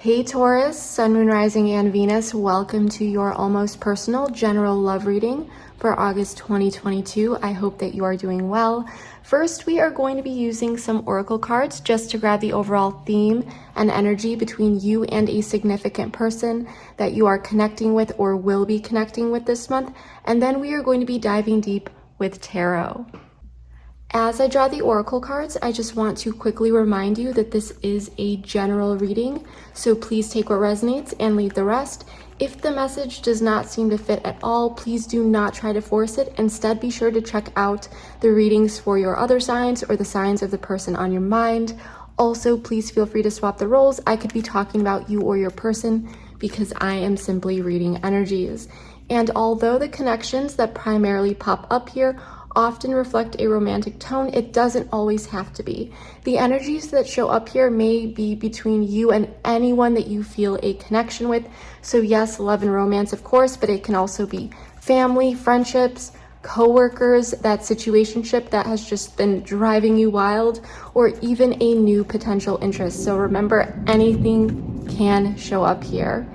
Hey Taurus, Sun, Moon, Rising, and Venus, welcome to your almost personal general love reading for August 2022. I hope that you are doing well. First, we are going to be using some oracle cards just to grab the overall theme and energy between you and a significant person that you are connecting with or will be connecting with this month. And then we are going to be diving deep with tarot. As I draw the oracle cards, I just want to quickly remind you that this is a general reading, so please take what resonates and leave the rest. If the message does not seem to fit at all, please do not try to force it. Instead, be sure to check out the readings for your other signs or the signs of the person on your mind. Also, please feel free to swap the roles. I could be talking about you or your person because I am simply reading energies. And although the connections that primarily pop up here often reflect a romantic tone, it doesn't always have to be. The energies that show up here may be between you and anyone that you feel a connection with. So yes, love and romance, of course, but it can also be family, friendships, co-workers, that situationship that has just been driving you wild, or even a new potential interest. So remember, anything can show up here.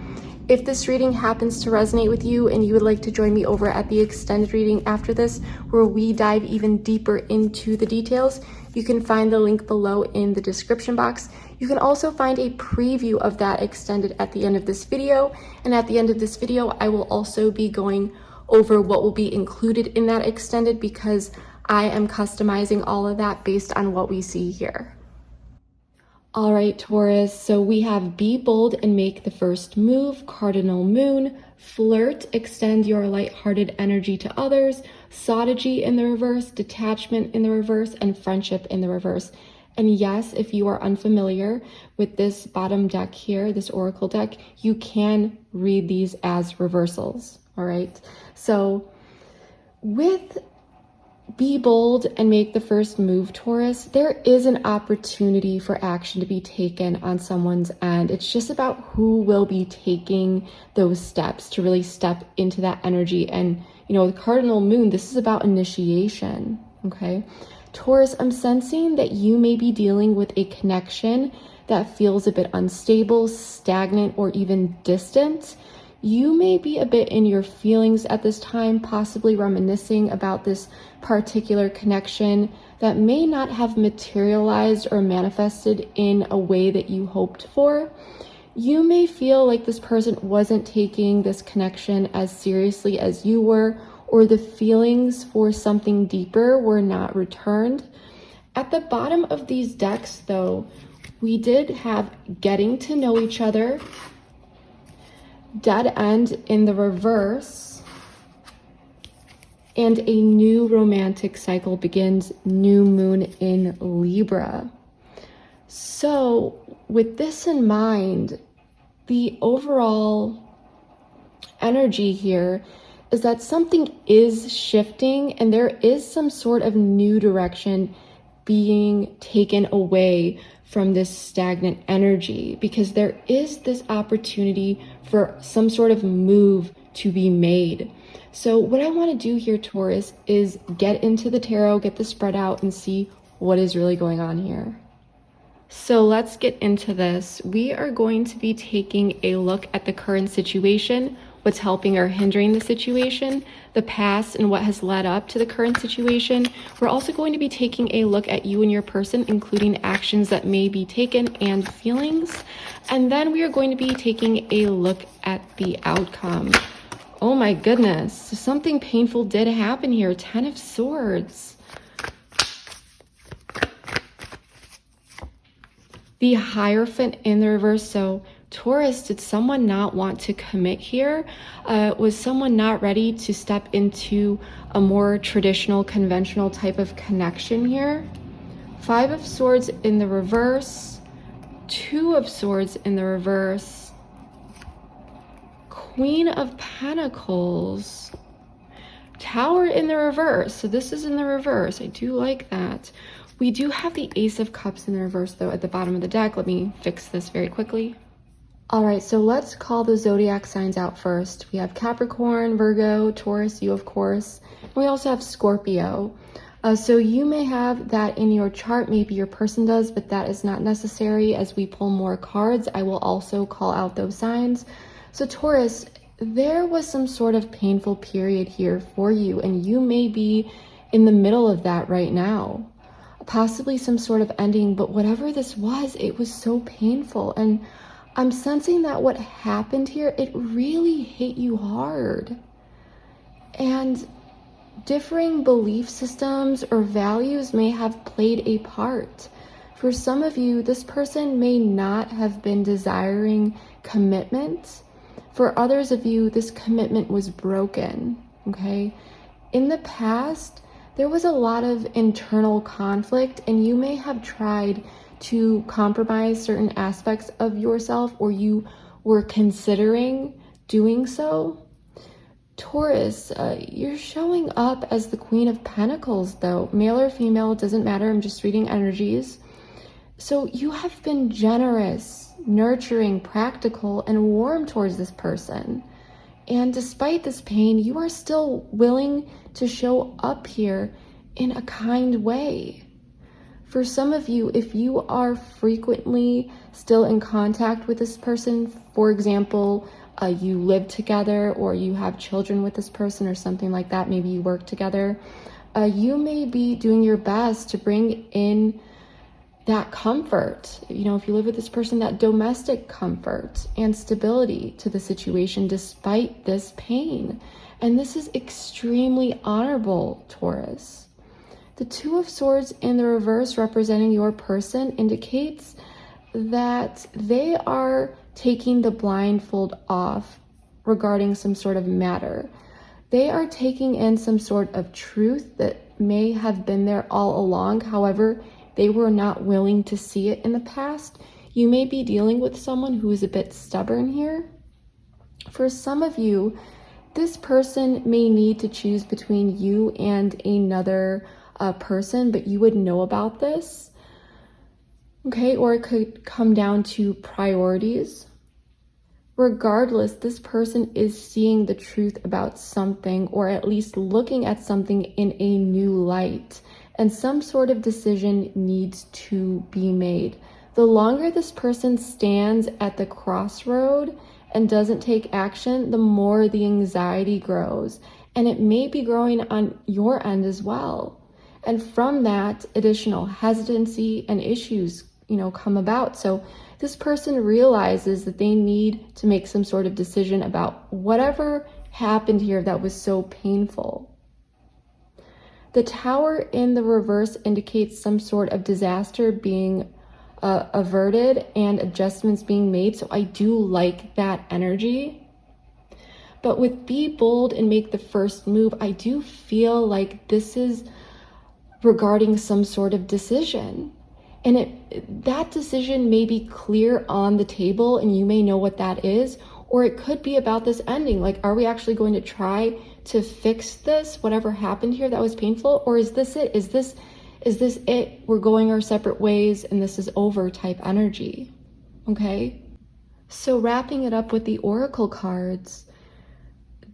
If this reading happens to resonate with you and you would like to join me over at the extended reading after this, where we dive even deeper into the details, you can find the link below in the description box. You can also find a preview of that extended at the end of this video. And at the end of this video, I will also be going over what will be included in that extended because I am customizing all of that based on what we see here. All right, Taurus, so we have be bold and make the first move, cardinal moon, flirt, extend your lighthearted energy to others, sodigy in the reverse, detachment in the reverse, and friendship in the reverse. And yes, if you are unfamiliar with this bottom deck here, this oracle deck, you can read these as reversals, all right? So with be bold and make the first move, Taurus, there is an opportunity for action to be taken on someone's end. It's just about who will be taking those steps to really step into that energy. And, you know, the cardinal moon, this is about initiation, okay? Taurus, I'm sensing that you may be dealing with a connection that feels a bit unstable, stagnant, or even distant. You may be a bit in your feelings at this time, possibly reminiscing about this particular connection that may not have materialized or manifested in a way that you hoped for. You may feel like this person wasn't taking this connection as seriously as you were, or the feelings for something deeper were not returned. At the bottom of these decks, though, we did have getting to know each other, dead end in the reverse, and a new romantic cycle begins, new moon in Libra. So with this in mind, the overall energy here is that something is shifting and there is some sort of new direction being taken away from this stagnant energy, because there is this opportunity for some sort of move to be made. So what I want to do here, Taurus, is get into the tarot, get the spread out, and see what is really going on here. So let's get into this. We are going to be taking a look at the current situation, what's helping or hindering the situation, the past, and what has led up to the current situation. We're also going to be taking a look at you and your person, including actions that may be taken and feelings. And then we are going to be taking a look at the outcome. Oh my goodness, something painful did happen here. 10 of Swords. The Hierophant in the reverse. So Taurus, did someone not want to commit here? Was someone not ready to step into a more traditional, conventional type of connection here? 5 of Swords in the reverse, 2 of Swords in the reverse, Queen of Pentacles, Tower in the reverse. So this is in the reverse. I do like that. We do have the Ace of Cups in the reverse, though, at the bottom of the deck. Let me fix this very quickly. All right, so let's call the zodiac signs out first. We have Capricorn, Virgo, Taurus, you of course. We also have Scorpio. So you may have that in your chart, maybe your person does, but that is not necessary. As we pull more cards, I will also call out those signs. So Taurus, there was some sort of painful period here for you, and you may be in the middle of that right now. Possibly some sort of ending, but whatever this was, it was so painful. And I'm sensing that what happened here, it really hit you hard. And differing belief systems or values may have played a part. For some of you, this person may not have been desiring commitment. For others of you, this commitment was broken, okay? In the past, there was a lot of internal conflict, and you may have tried to compromise certain aspects of yourself, or you were considering doing so. Taurus, you're showing up as the Queen of Pentacles, though. Male or female, doesn't matter. I'm just reading energies. So you have been generous, nurturing, practical, and warm towards this person. And despite this pain, you are still willing to show up here in a kind way. For some of you, if you are frequently still in contact with this person, for example, you live together or you have children with this person or something like that, maybe you work together, you may be doing your best to bring in that comfort, you know, if you live with this person, that domestic comfort and stability to the situation despite this pain. And this is extremely honorable, Taurus. The Two of Swords in the reverse representing your person indicates that they are taking the blindfold off regarding some sort of matter. They are taking in some sort of truth that may have been there all along. However, they were not willing to see it in the past. You may be dealing with someone who is a bit stubborn here. For some of you, this person may need to choose between you and another person, but you would know about this. Okay, or it could come down to priorities. Regardless, this person is seeing the truth about something, or at least looking at something in a new light. And some sort of decision needs to be made. The longer this person stands at the crossroad and doesn't take action, the more the anxiety grows. And it may be growing on your end as well. And from that, additional hesitancy and issues, come about. So this person realizes that they need to make some sort of decision about whatever happened here that was so painful. The Tower in the reverse indicates some sort of disaster being averted and adjustments being made. So I do like that energy. But with be bold and make the first move, I do feel like this is regarding some sort of decision. And that decision may be clear on the table and you may know what that is, or it could be about this ending. Like, are we actually going to try to fix this, whatever happened here that was painful? Or is this it? Is this it? We're going our separate ways and this is over type energy. Okay. So wrapping it up with the Oracle cards,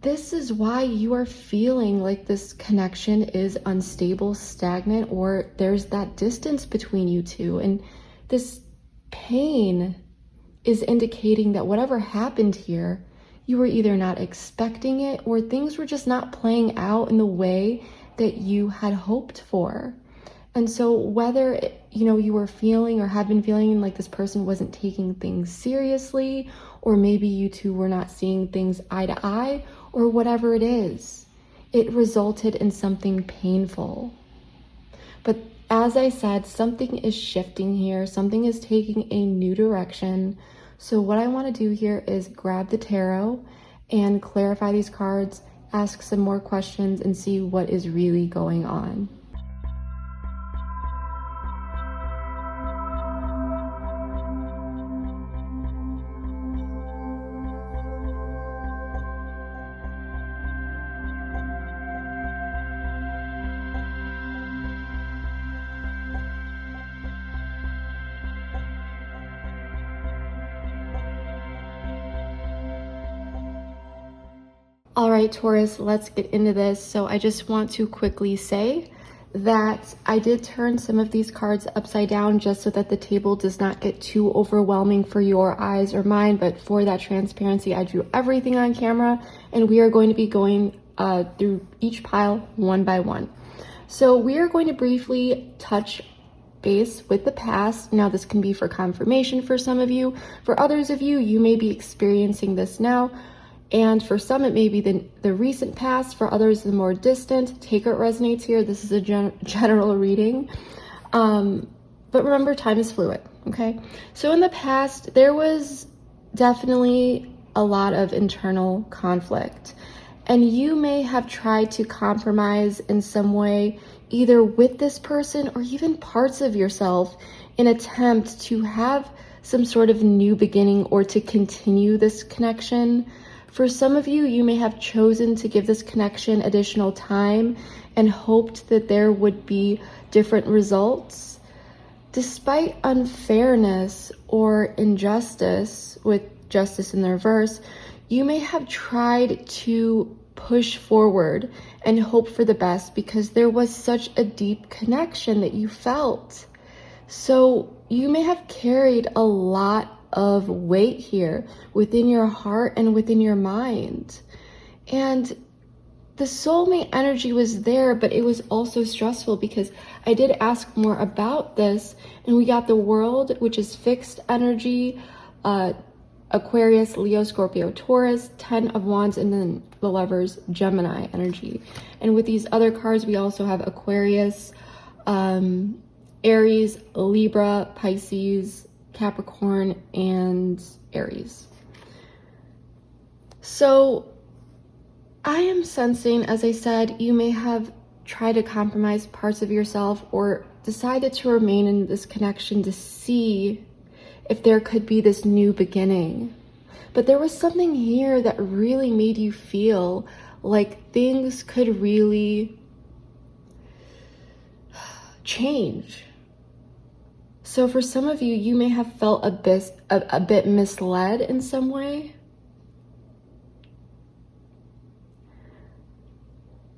this is why you are feeling like this connection is unstable, stagnant, or there's that distance between you two. And this pain is indicating that whatever happened here, you were either not expecting it or things were just not playing out in the way that you had hoped for. And so whether, you were feeling or have been feeling like this person wasn't taking things seriously, or maybe you two were not seeing things eye to eye, or whatever it is, it resulted in something painful. But as I said, something is shifting here. Something is taking a new direction. So what I want to do here is grab the tarot and clarify these cards, ask some more questions, and see what is really going on. All right, Taurus, let's get into this. So I just want to quickly say that I did turn some of these cards upside down just so that the table does not get too overwhelming for your eyes or mine, but for that transparency, I drew everything on camera, and we are going to be going through each pile one by one. So we are going to briefly touch base with the past. Now, this can be for confirmation for some of you. For others of you, you may be experiencing this now. And for some, it may be the recent past. For others, the more distant. Take what resonates here. This is a general reading. But remember, time is fluid, okay? So in the past, there was definitely a lot of internal conflict. And you may have tried to compromise in some way, either with this person or even parts of yourself, in attempt to have some sort of new beginning or to continue this connection. For some of you, you may have chosen to give this connection additional time and hoped that there would be different results. Despite unfairness or injustice, with justice in the reverse, you may have tried to push forward and hope for the best because there was such a deep connection that you felt. So you may have carried a lot of weight here within your heart and within your mind. And the soulmate energy was there, but it was also stressful because I did ask more about this, and we got the World, which is fixed energy, Aquarius, Leo, Scorpio, Taurus, 10 of Wands, and then the Lovers, Gemini energy. And with these other cards, we also have Aquarius, Aries, Libra, Pisces, Capricorn, and Aries. So I am sensing, as I said, you may have tried to compromise parts of yourself or decided to remain in this connection to see if there could be this new beginning. But there was something here that really made you feel like things could really change. So for some of you, you may have felt a bit misled in some way.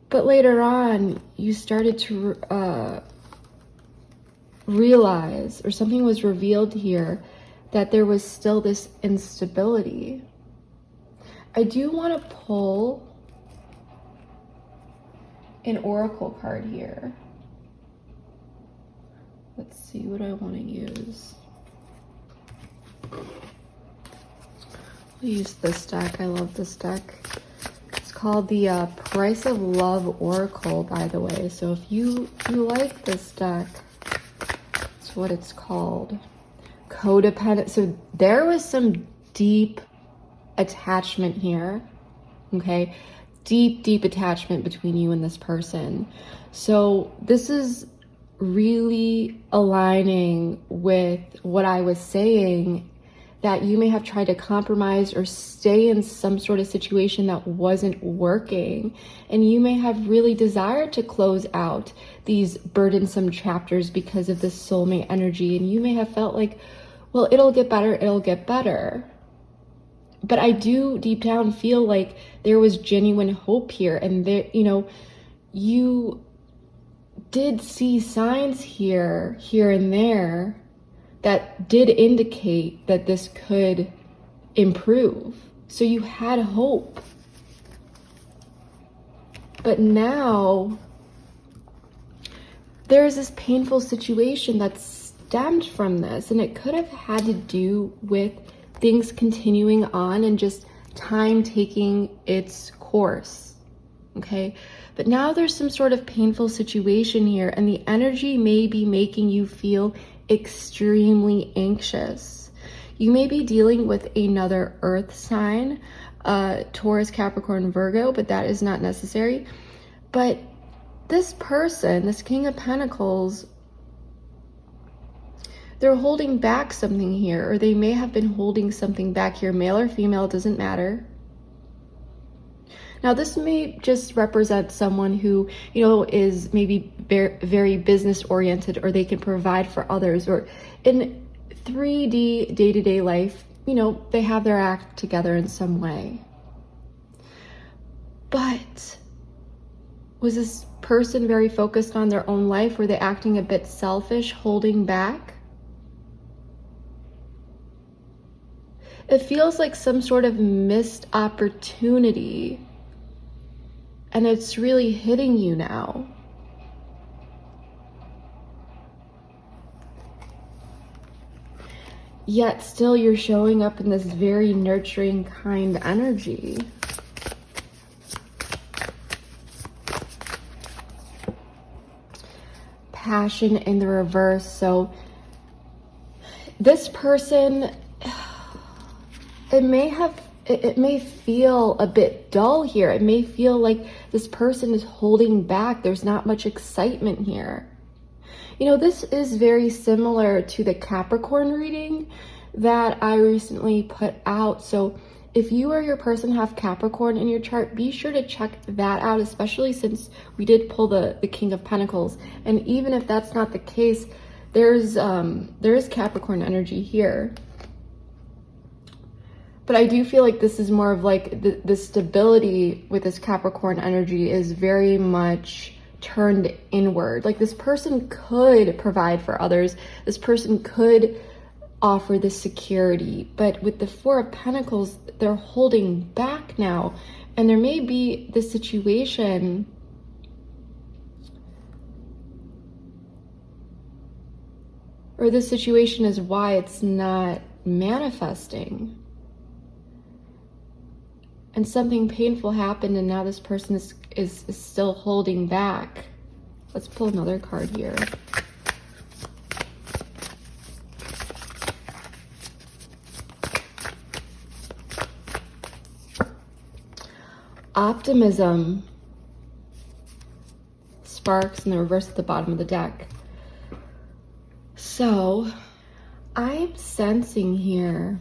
But later on, you started to realize, or something was revealed here, that there was still this instability. I do want to pull an oracle card here. Let's see what I want to use. I'll use this deck. I love this deck. It's called the Price of Love Oracle, by the way. So if you like this deck, that's what it's called. Codependent. So there was some deep attachment here. Okay? Deep attachment between you and this person. So this is really aligning with what I was saying, that you may have tried to compromise or stay in some sort of situation that wasn't working, and you may have really desired to close out these burdensome chapters because of this soulmate energy, and you may have felt like, well, it'll get better. But I do deep down feel like there was genuine hope here, and there, you did see signs here and there that did indicate that this could improve. So you had hope. But now there's this painful situation that stemmed from this, and it could have had to do with things continuing on and just time taking its course. Okay? But now there's some sort of painful situation here, and the energy may be making you feel extremely anxious. You may be dealing with another earth sign, Taurus, Capricorn, Virgo, but that is not necessary. But this person, this King of Pentacles, they're holding back something here, or they may have been holding something back here. Male or female, doesn't matter. Now, this may just represent someone who, is maybe very business oriented, or they can provide for others, or in 3D day-to-day life, they have their act together in some way. But Was this person very focused on their own life? Were they acting a bit selfish, holding back? It feels like some sort of missed opportunity, and it's really hitting you now. Yet still you're showing up in this very nurturing, kind energy. Passion in the reverse. So this person, it may feel a bit dull here. It may feel like this person is holding back. There's not much excitement here. You know, this is very similar to the Capricorn reading that I recently put out. So if you or your person have Capricorn in your chart, be sure to check that out, especially since we did pull the King of Pentacles. And even if that's not the case, there is Capricorn energy here. But I do feel like this is more of like the stability with this Capricorn energy is very much turned inward. Like this person could provide for others. This person could offer the security. But with the Four of Pentacles, they're holding back now. And there may be this situation or this situation is why it's not manifesting. And something painful happened and now this person is still holding back. Let's pull another card here. Optimism. Sparks in the reverse at the bottom of the deck. So I'm sensing here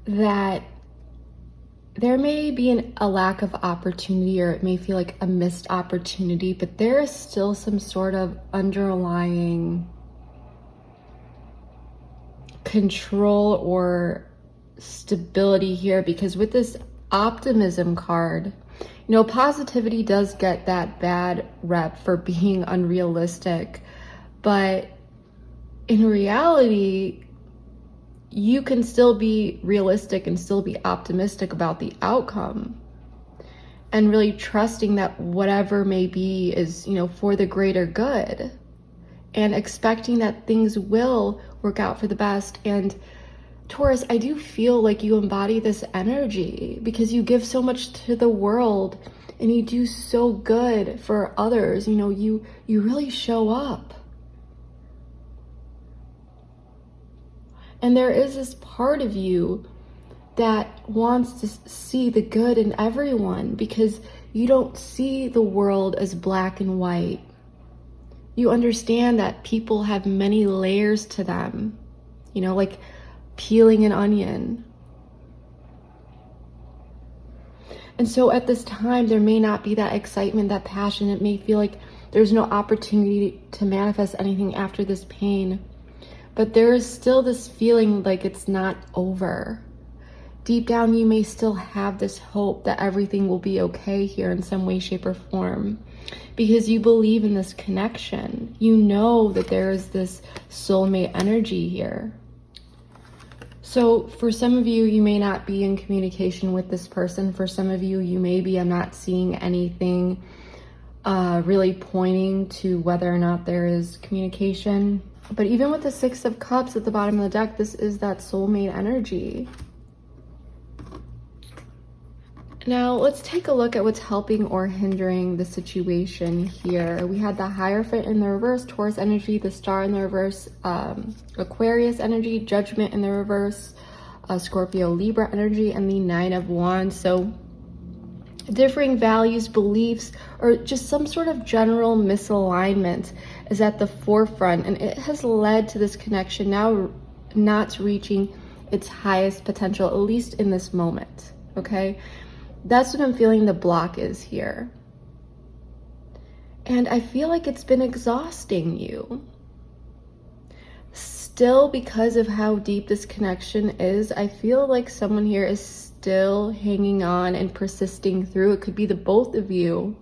that there may be a lack of opportunity, or it may feel like a missed opportunity, but there is still some sort of underlying control or stability here, because with this optimism card, you know, positivity does get that bad rep for being unrealistic, but in reality, you can still be realistic and still be optimistic about the outcome and really trusting that whatever may be is, you know, for the greater good and expecting that things will work out for the best. And Taurus, I do feel like you embody this energy because you give so much to the world and you do so good for others. You know, you really show up. And there is this part of you that wants to see the good in everyone because you don't see the world as black and white. You understand that people have many layers to them, you know, like peeling an onion. And so at this time, there may not be that excitement, that passion. It may feel like there's no opportunity to manifest anything after this pain. But there is still this feeling like it's not over. Deep down, you may still have this hope that everything will be okay here in some way, shape, or form. Because you believe in this connection. You know that there is this soulmate energy here. So for some of you, you may not be in communication with this person. For some of you, you may be, I'm not seeing anything really pointing to whether or not there is communication. But even with the Six of Cups at the bottom of the deck, this is that soulmate energy. Now, let's take a look at what's helping or hindering the situation here. We had the Hierophant in the reverse, Taurus energy, the Star in the reverse, Aquarius energy, Judgment in the reverse, Scorpio, Libra energy, and the Nine of Wands. So differing values, beliefs, or just some sort of general misalignment is at the forefront, and it has led to this connection now not reaching its highest potential, at least in this moment, okay? That's what I'm feeling the block is here. And I feel like it's been exhausting you. still, because of how deep this connection is, I feel like someone here is still hanging on and persisting through. It could be the both of you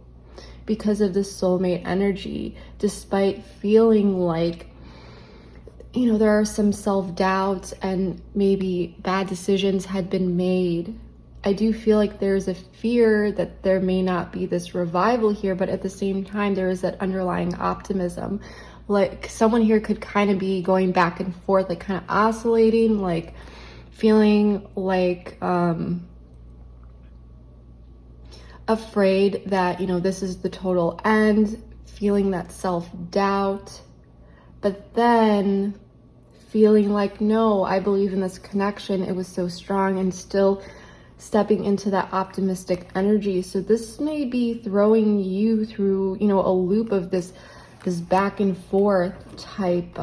because of this soulmate energy, despite feeling like, you know, there are some self-doubts and maybe bad decisions had been made. I do feel like there's a fear that there may not be this revival here, but at the same time, there is that underlying optimism. Like someone here could kind of be going back and forth, like kind of oscillating, like feeling like afraid that, you know, this is the total end, feeling that self-doubt, but then feeling like, no, I believe in this connection. It was so strong, and still stepping into that optimistic energy. So this may be throwing you through, you know, a loop of this back and forth type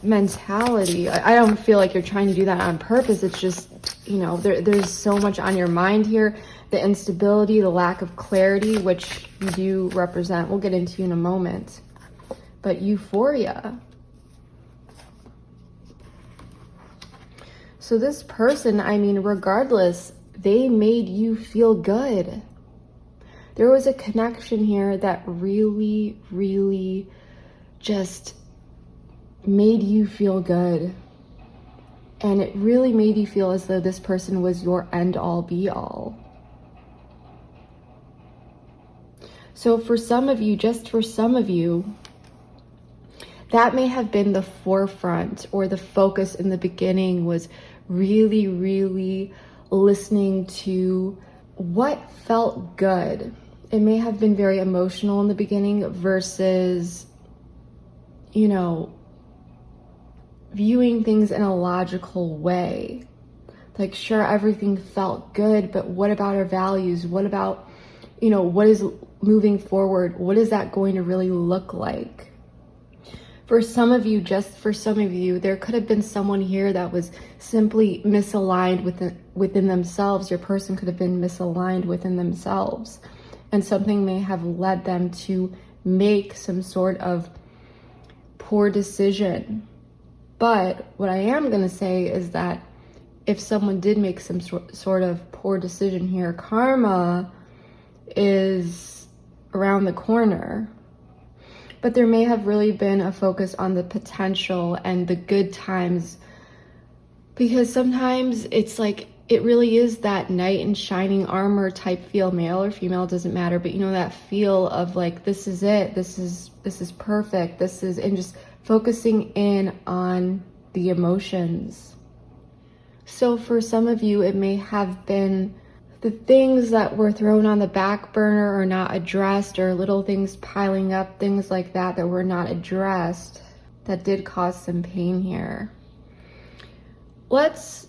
mentality. I don't feel like you're trying to do that on purpose. It's just, you know, there's so much on your mind here. The instability, the lack of clarity, which you do represent, we'll get into in a moment. But euphoria. So this person, I mean, regardless, they made you feel good. There was a connection here that really, really just made you feel good. And it really made you feel as though this person was your end all be all. So for some of you, just for some of you, that may have been the forefront or the focus in the beginning, was really, really listening to what felt good. It may have been very emotional in the beginning versus, you know, viewing things in a logical way. Like, sure, everything felt good, but what about our values? What about, you know, what is moving forward? What is that going to really look like? For some of you, just for some of you, there could have been someone here that was simply misaligned within themselves. Your person could have been misaligned within themselves, and something may have led them to make some sort of poor decision. But what I am going to say is that if someone did make some sort of poor decision here, karma is around the corner. But there may have really been a focus on the potential and the good times, because sometimes it's like, it really is that knight in shining armor type feel, male or female, doesn't matter, but you know, that feel of like, this is it, this is perfect, and just focusing in on the emotions. So for some of you, it may have been the things that were thrown on the back burner or not addressed, or little things piling up, things like that were not addressed, that did cause some pain here. Let's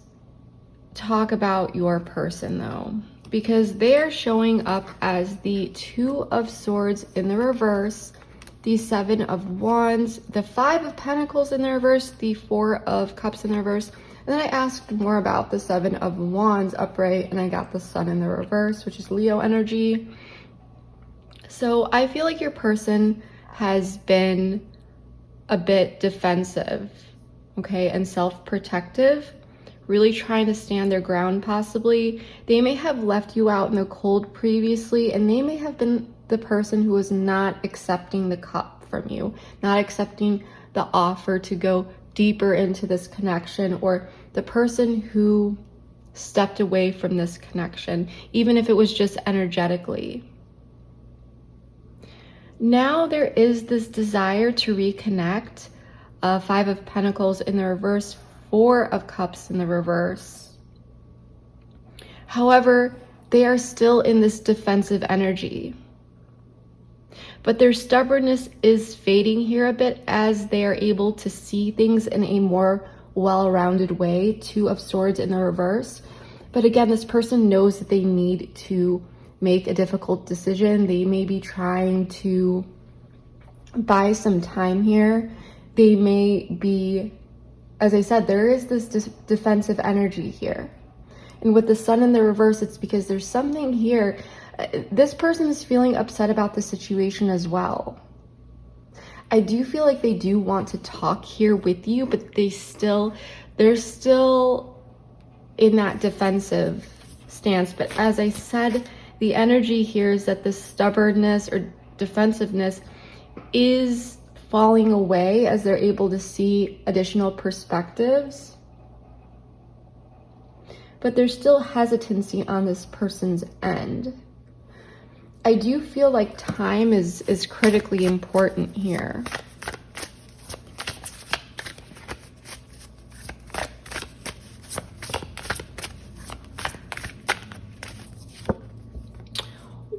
talk about your person though, because they are showing up as the Two of Swords in the reverse, the Seven of Wands, the Five of Pentacles in the reverse, the Four of Cups in the reverse. And then I asked more about the Seven of Wands upright, and I got the Sun in the reverse, which is Leo energy. So I feel like your person has been a bit defensive, okay, and self-protective, really trying to stand their ground possibly. They may have left you out in the cold previously, and they may have been the person who was not accepting the cup from you, not accepting the offer to go deeper into this connection, or the person who stepped away from this connection, even if it was just energetically. Now there is this desire to reconnect. Five of Pentacles in the reverse, Four of Cups in the reverse. However, they are still in this defensive energy. But their stubbornness is fading here a bit as they are able to see things in a more well-rounded way. Two of Swords in the reverse. But again, this person knows that they need to make a difficult decision. They may be trying to buy some time here. They may be, as I said, there is this defensive energy here. And with the Sun in the reverse, it's because there's something here. This person is feeling upset about the situation as well. I do feel like they do want to talk here with you, but they're still in that defensive stance. But as I said, the energy here is that this stubbornness or defensiveness is falling away as they're able to see additional perspectives. But there's still hesitancy on this person's end. I do feel like time is critically important here.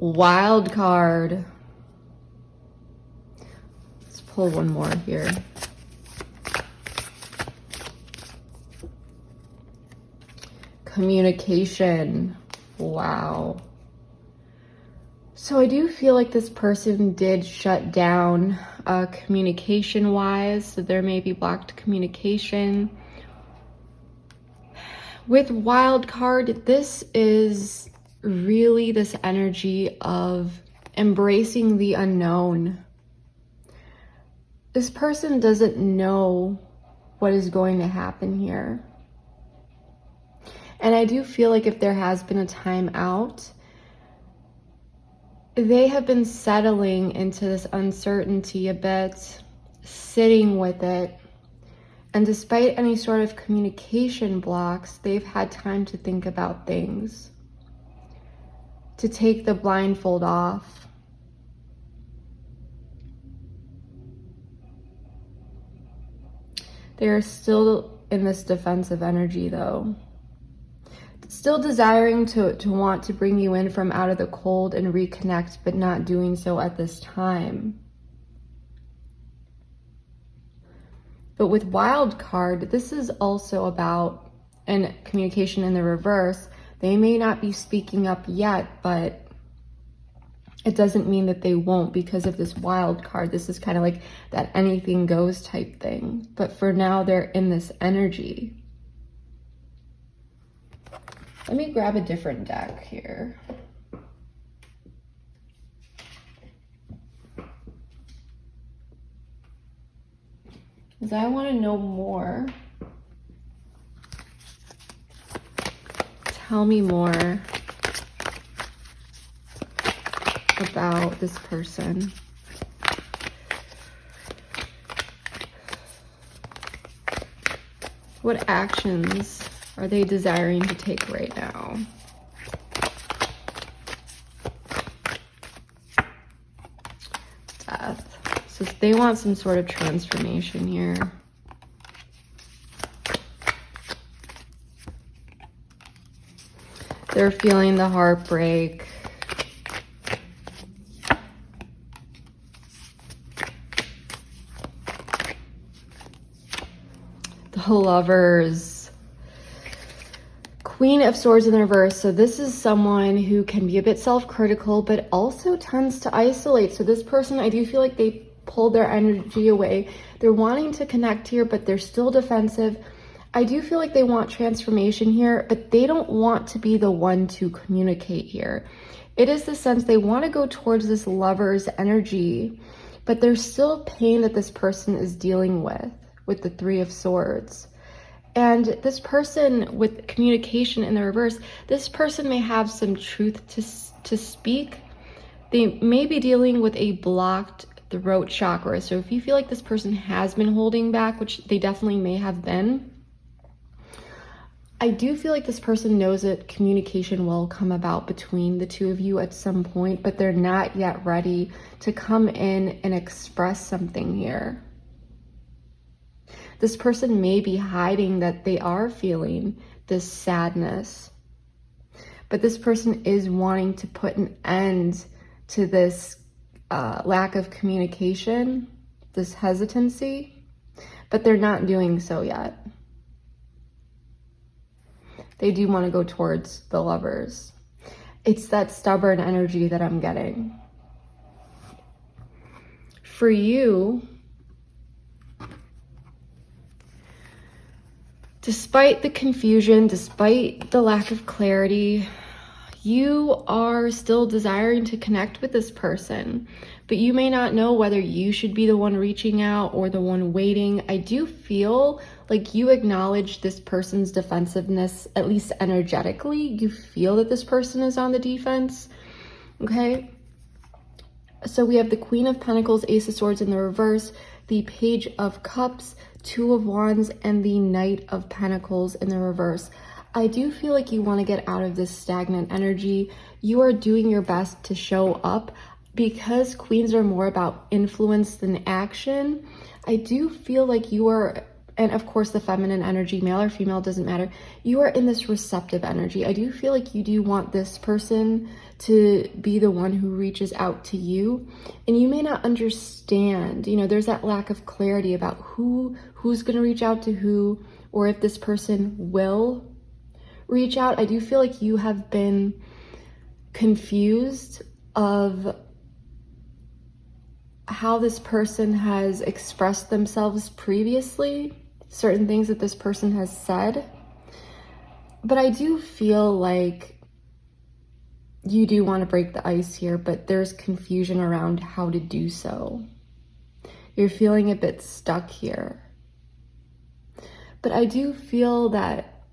Wild card. Let's pull one more here. Communication. Wow. So I do feel like this person did shut down communication-wise, so there may be blocked communication. With wild card, this is really this energy of embracing the unknown. This person doesn't know what is going to happen here. And I do feel like if there has been a time out, they have been settling into this uncertainty a bit, sitting with it. And despite any sort of communication blocks, they've had time to think about things, to take the blindfold off. They are still in this defensive energy though. Still desiring to want to bring you in from out of the cold and reconnect, but not doing so at this time. But with wild card, this is also about, and communication in the reverse, they may not be speaking up yet, but it doesn't mean that they won't because of this wild card. This is kind of like that anything goes type thing. But for now, they're in this energy. Let me grab a different deck here. Because I want to know more. Tell me more about this person. What actions are they desiring to take right now? Death. So they want some sort of transformation here. They're feeling the heartbreak. The Lovers. Queen of Swords in the reverse. So this is someone who can be a bit self-critical, but also tends to isolate. So this person, I do feel like they pulled their energy away. They're wanting to connect here, but they're still defensive. I do feel like they want transformation here, but they don't want to be the one to communicate here. It is the sense they want to go towards this Lover's energy, but there's still pain that this person is dealing with the Three of Swords. And this person with communication in the reverse, this person may have some truth to speak. They may be dealing with a blocked throat chakra. So if you feel like this person has been holding back, which they definitely may have been, I do feel like this person knows that communication will come about between the two of you at some point, but they're not yet ready to come in and express something here. This person may be hiding that they are feeling this sadness, but this person is wanting to put an end to this lack of communication, this hesitancy, but they're not doing so yet. They do want to go towards the Lovers. It's that stubborn energy that I'm getting. For you, despite the confusion, despite the lack of clarity, you are still desiring to connect with this person, but you may not know whether you should be the one reaching out or the one waiting. I do feel like you acknowledge this person's defensiveness, at least energetically. You feel that this person is on the defense, okay? So we have the Queen of Pentacles, Ace of Swords in the reverse, the Page of Cups, Two of Wands, and the Knight of Pentacles in the reverse. I do feel like you want to get out of this stagnant energy. You are doing your best to show up because queens are more about influence than action. I do feel like you are, and of course the feminine energy, male or female, doesn't matter. You are in this receptive energy. I do feel like you do want this person to be the one who reaches out to you, and you may not understand, you know, there's that lack of clarity about who's going to reach out to who, or if this person will reach out. I do feel like you have been confused of how this person has expressed themselves previously, certain things that this person has said. But I do feel like you do want to break the ice here, but there's confusion around how to do so. You're feeling a bit stuck here. But I do feel that,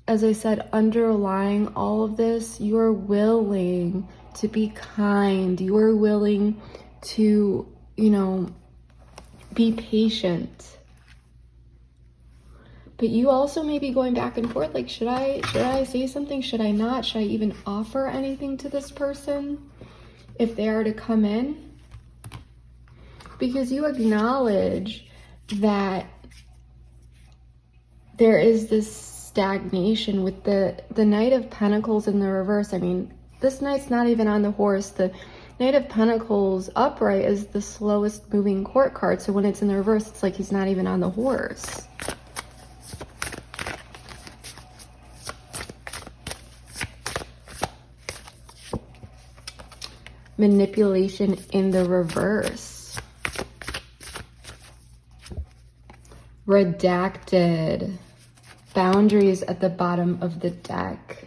as I said, underlying all of this, you are willing to be kind. You are willing to, you know, be patient. But you also may be going back and forth, like, should I say something? Should I not? Should I even offer anything to this person if they are to come in? Because you acknowledge that there is this stagnation with the Knight of Pentacles in the reverse. I mean, this knight's not even on the horse. The Knight of Pentacles upright is the slowest moving court card, so when it's in the reverse, it's like he's not even on the horse. Manipulation in the reverse. Redacted. Boundaries at the bottom of the deck.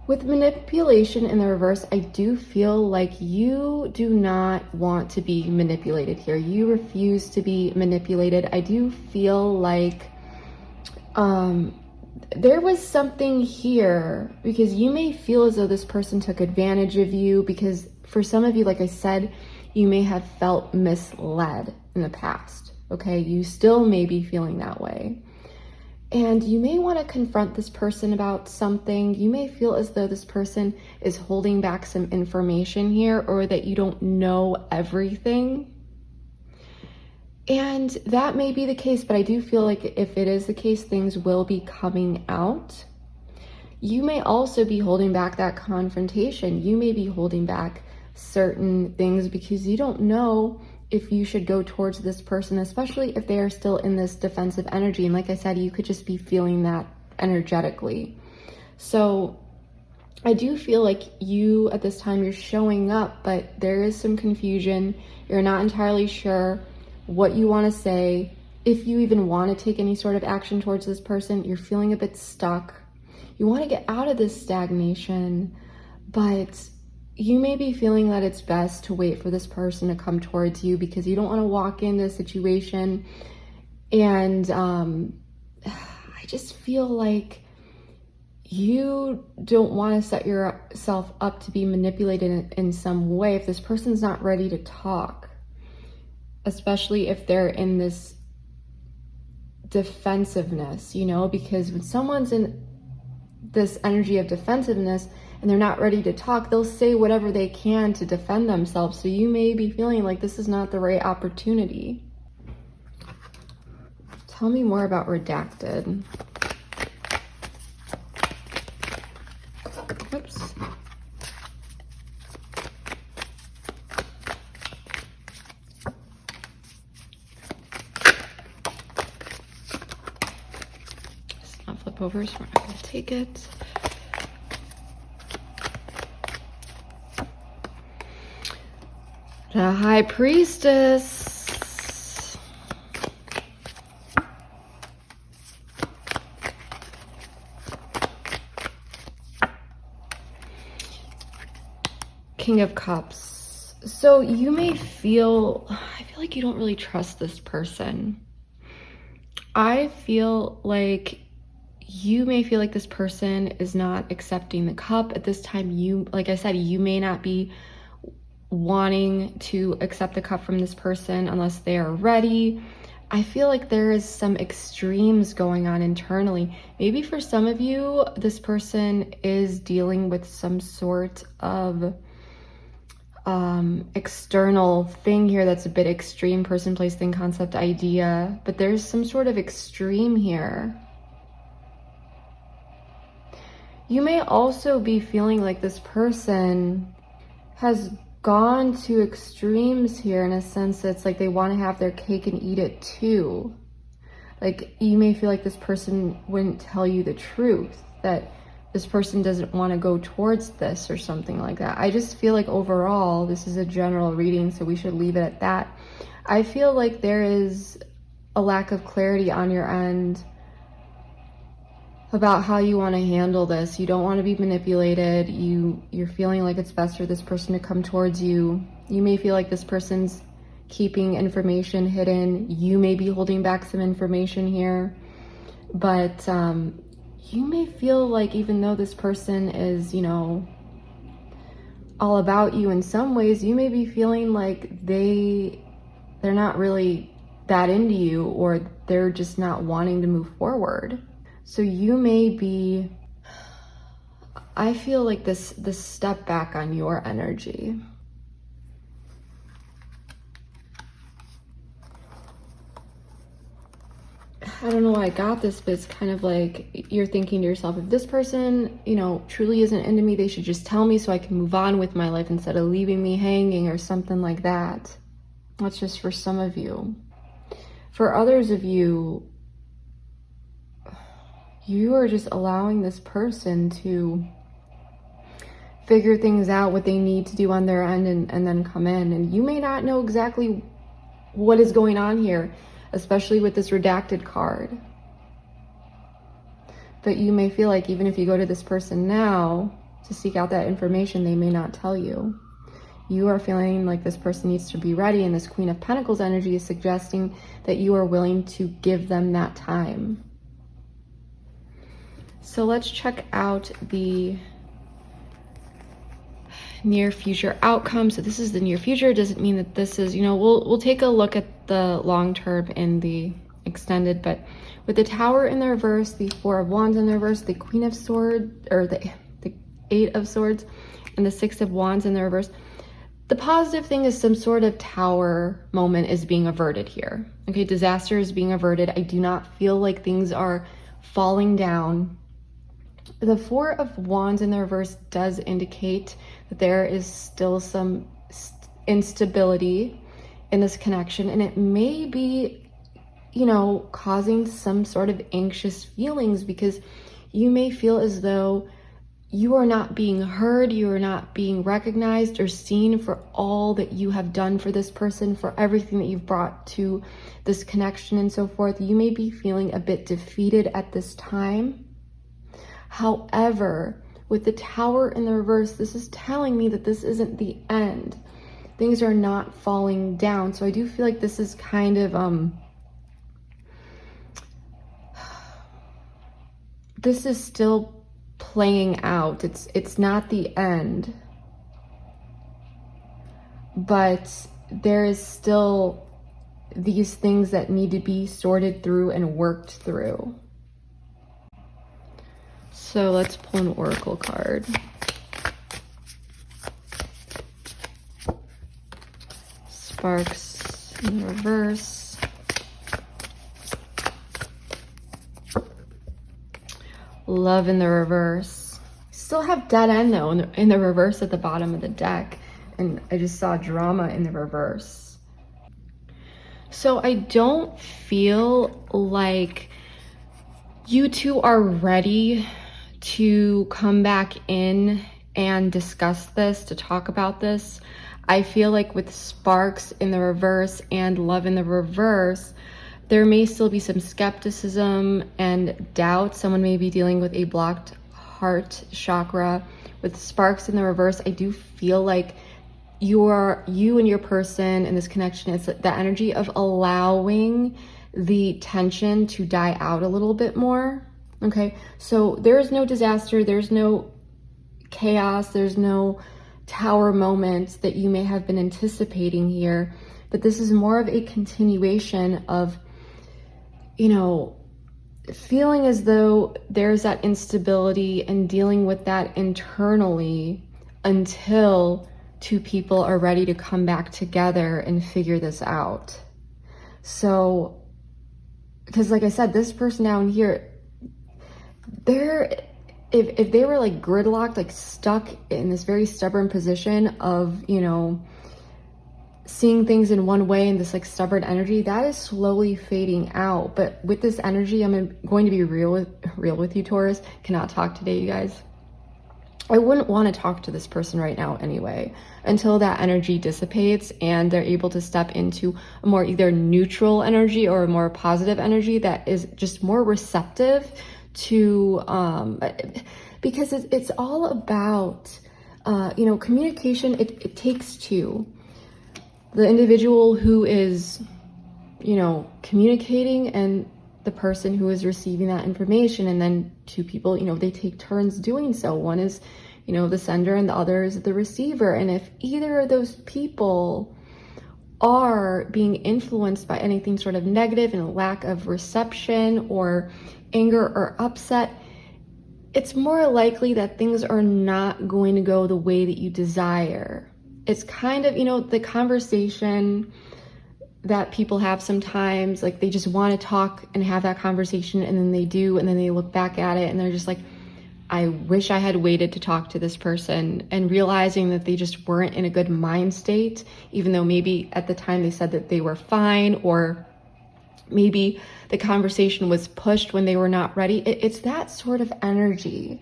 With manipulation in the reverse, I do feel like you do not want to be manipulated here. You refuse to be manipulated. I do feel like there was something here, because you may feel as though this person took advantage of you, because for some of you, like I said, you may have felt misled in the past, okay? You still may be feeling that way. And you may want to confront this person about something. You may feel as though this person is holding back some information here, or that you don't know everything. And that may be the case, but I do feel like if it is the case, things will be coming out. You may also be holding back that confrontation. You may be holding back certain things because you don't know if you should go towards this person, especially if they are still in this defensive energy. And like I said, you could just be feeling that energetically. So I do feel like you, at this time, you're showing up, but there is some confusion. You're not entirely sure what you want to say, if you even want to take any sort of action towards this person. You're feeling a bit stuck. You want to get out of this stagnation, but you may be feeling that it's best to wait for this person to come towards you, because you don't want to walk into a situation and I just feel like you don't want to set yourself up to be manipulated in some way if this person's not ready to talk, especially if they're in this defensiveness, you know, because when someone's in this energy of defensiveness and they're not ready to talk, they'll say whatever they can to defend themselves. So you may be feeling like this is not the right opportunity. Tell me more about redacted. Oops. Let's not flip over, so we're not going to take it. The High Priestess. King of Cups. So you may feel, I feel like you don't really trust this person. I feel like you may feel like this person is not accepting the cup at this time. You, like I said, you may not be wanting to accept the cup from this person unless they are ready. I feel like there is some extremes going on internally. Maybe for some of you, this person is dealing with some sort of external thing here that's a bit extreme, person, place, thing, concept, idea, but there's some sort of extreme here. You may also be feeling like this person has gone to extremes here, in a sense that's like they want to have their cake and eat it too. Like you may feel like this person wouldn't tell you the truth, that this person doesn't want to go towards this or something like that. I just feel like overall, this is a general reading, so we should leave it at that. I feel like there is a lack of clarity on your end about how you want to handle this. You don't want to be manipulated. You're feeling like it's best for this person to come towards you. You may feel like this person's keeping information hidden. You may be holding back some information here, but you may feel like even though this person is, you know, all about you in some ways, you may be feeling like they're not really that into you, or they're just not wanting to move forward. So you may be, I feel like this step back on your energy. I don't know why I got this, but it's kind of like you're thinking to yourself, if this person, you know, truly isn't into me, they should just tell me so I can move on with my life instead of leaving me hanging or something like that. That's just for some of you. For others of you, you are just allowing this person to figure things out, what they need to do on their end, and then come in. And you may not know exactly what is going on here, especially with this redacted card. But you may feel like even if you go to this person now to seek out that information, they may not tell you. You are feeling like this person needs to be ready, and this Queen of Pentacles energy is suggesting that you are willing to give them that time. So let's check out the near future outcome. So this is the near future. It doesn't mean that this is, you know, we'll take a look at the long term and the extended, but with the Tower in the reverse, the Four of Wands in the reverse, the Queen of Swords, or the Eight of Swords, and the Six of Wands in the reverse, the positive thing is some sort of tower moment is being averted here. Okay, disaster is being averted. I do not feel like things are falling down. The Four of Wands in the reverse does indicate that there is still some instability in this connection, and it may be, you know, causing some sort of anxious feelings, because you may feel as though you are not being heard, you are not being recognized or seen for all that you have done for this person, for everything that you've brought to this connection and so forth. You may be feeling a bit defeated at this time. However, with the Tower in the reverse, this is telling me that this isn't the end. Things are not falling down. So I do feel like this is kind of, this is still playing out. It's not the end, but there is still these things that need to be sorted through and worked through. So let's pull an oracle card. Sparks in the reverse. Love in the reverse. Still have dead end though in the reverse at the bottom of the deck. And I just saw drama in the reverse. So I don't feel like you two are ready to come back in and discuss this, to talk about this. I feel like with Sparks in the reverse and Love in the reverse, there may still be some skepticism and doubt. Someone may be dealing with a blocked heart chakra with sparks in the reverse, I do feel like you and your person in this connection, it's the energy of allowing the tension to die out a little bit more. Okay, so there's no disaster, there's no chaos, there's no tower moments that you may have been anticipating here, but this is more of a continuation of, you know, feeling as though there's that instability and dealing with that internally until two people are ready to come back together and figure this out. So, because like I said, this person down here, if they were like gridlocked, like stuck in this very stubborn position of, you know, seeing things in one way and this like stubborn energy, that is slowly fading out. But with this energy, I'm going to be real with you, Taurus. Cannot talk today, you guys. I wouldn't want to talk to this person right now anyway, until that energy dissipates and they're able to step into a more either neutral energy or a more positive energy that is just more receptive to, because it's all about, you know, communication. It takes two. The individual who is, you know, communicating and the person who is receiving that information, and then two people, you know, they take turns doing so. One is, you know, the sender and the other is the receiver. And if either of those people are being influenced by anything sort of negative and a lack of reception or anger or upset, it's more likely that things are not going to go the way that you desire. It's kind of, you know, the conversation that people have sometimes, like they just want to talk and have that conversation, and then they do, and then they look back at it and they're just like, I wish I had waited to talk to this person, and realizing that they just weren't in a good mind state, even though maybe at the time they said that they were fine, or maybe the conversation was pushed when they were not ready. It's that sort of energy.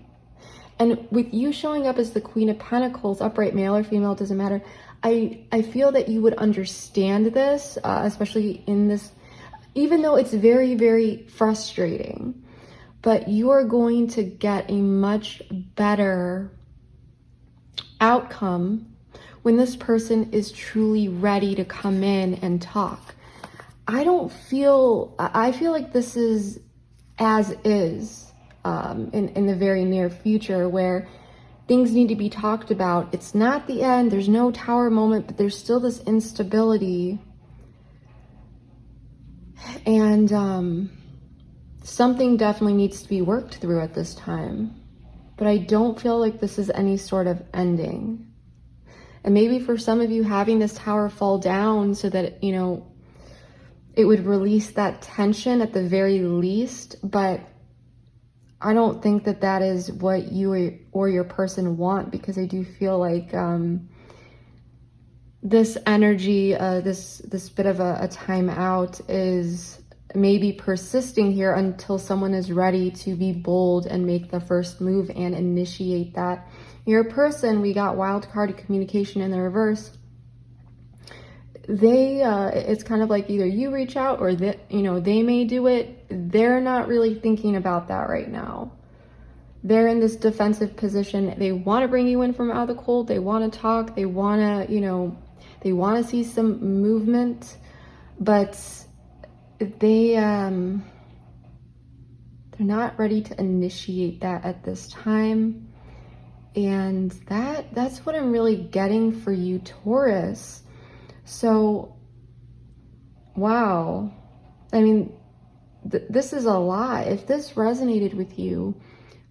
And with you showing up as the Queen of Pentacles, upright, male or female, doesn't matter. I feel that you would understand this, especially in this, even though it's very, very frustrating, but you are going to get a much better outcome when this person is truly ready to come in and talk. I feel like this is as is in the very near future, where things need to be talked about. It's not the end, there's no tower moment, but there's still this instability. And something definitely needs to be worked through at this time. But I don't feel like this is any sort of ending. And maybe for some of you, having this tower fall down so that, you know, it would release that tension at the very least, but I don't think that that is what you or your person want, because I do feel like this energy, this bit of a timeout is maybe persisting here until someone is ready to be bold and make the first move and initiate that. Your person, we got wild card communication in the reverse. They, it's kind of like either you reach out or that, you know, they may do it. They're not really thinking about that right now. They're in this defensive position. They want to bring you in from out of the cold. They want to talk. They want to, you know, they want to see some movement, but they're not ready to initiate that at this time. And that's what I'm really getting for you, Taurus. So, wow. I mean, this is a lot. If this resonated with you,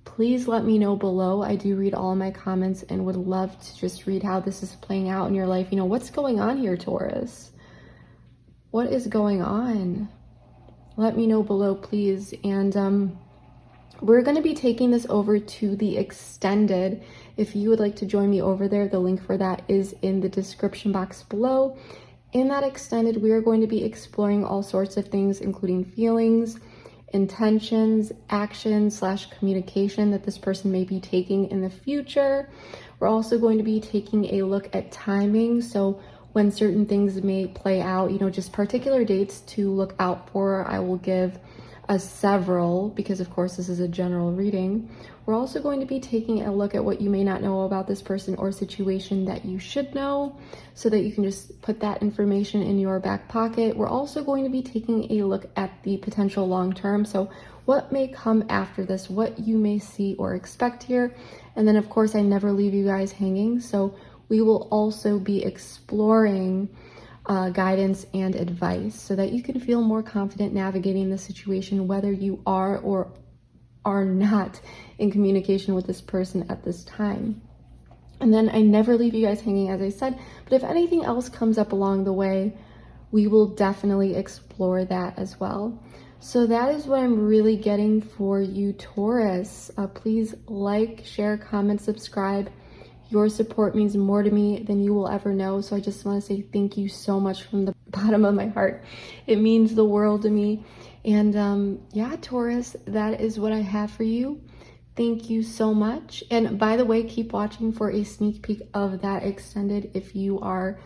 please let me know below. I do read all of my comments and would love to just read how this is playing out in your life. You know, what's going on here, Taurus? What is going on? Let me know below, please. And we're going to be taking this over to the extended. If you would like to join me over there, the link for that is in the description box below. In that extended, we are going to be exploring all sorts of things, including feelings, intentions, actions / communication that this person may be taking in the future. We're also going to be taking a look at timing. So when certain things may play out, you know, just particular dates to look out for. I will give several, because of course this is a general reading. We're also going to be taking a look at what you may not know about this person or situation that you should know, so that you can just put that information in your back pocket. We're also going to be taking a look at the potential long term, so what may come after this, what you may see or expect here. And then of course I never leave you guys hanging, so we will also be exploring guidance and advice so that you can feel more confident navigating the situation, whether you are or are not in communication with this person at this time. And then I never leave you guys hanging, as I said, but if anything else comes up along the way, we will definitely explore that as well. So that is what I'm really getting for you, Taurus. Please like, share, comment, subscribe. Your support means more to me than you will ever know. So I just want to say thank you so much from the bottom of my heart. It means the world to me. And yeah, Taurus, that is what I have for you. Thank you so much. And by the way, keep watching for a sneak peek of that extended if you are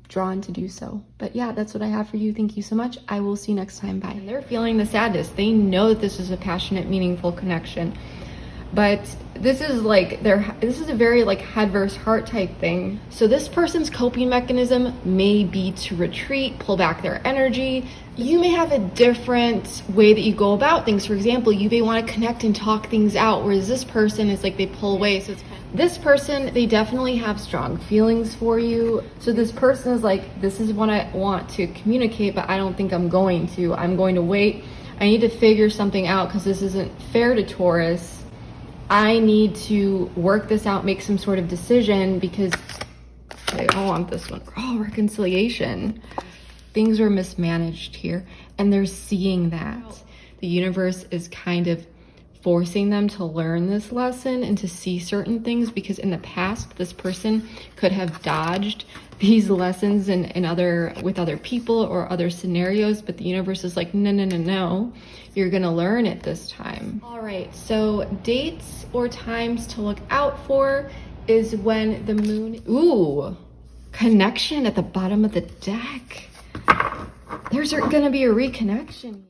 drawn to do so. But yeah, that's what I have for you. Thank you so much. I will see you next time. Bye. And they're feeling the sadness. They know that this is a passionate, meaningful connection. But this is like this is a very like head versus heart type thing. So this person's coping mechanism may be to retreat, pull back their energy. You may have a different way that you go about things. For example, you may want to connect and talk things out, whereas this person is like they pull away. So it's this person, they definitely have strong feelings for you. So this person is like, this is what I want to communicate, but I don't think I'm going to. I'm going to wait. I need to figure something out because this isn't fair to Taurus. I need to work this out, make some sort of decision because I don't want this one. Oh, reconciliation. Things are mismanaged here, and they're seeing that. The universe is kind of forcing them to learn this lesson and to see certain things, because in the past, this person could have dodged these lessons with other people or other scenarios, but the universe is like, no, no, no, no. You're gonna learn it this time. All right, so dates or times to look out for is when the moon, ooh, connection at the bottom of the deck. There's gonna be a reconnection.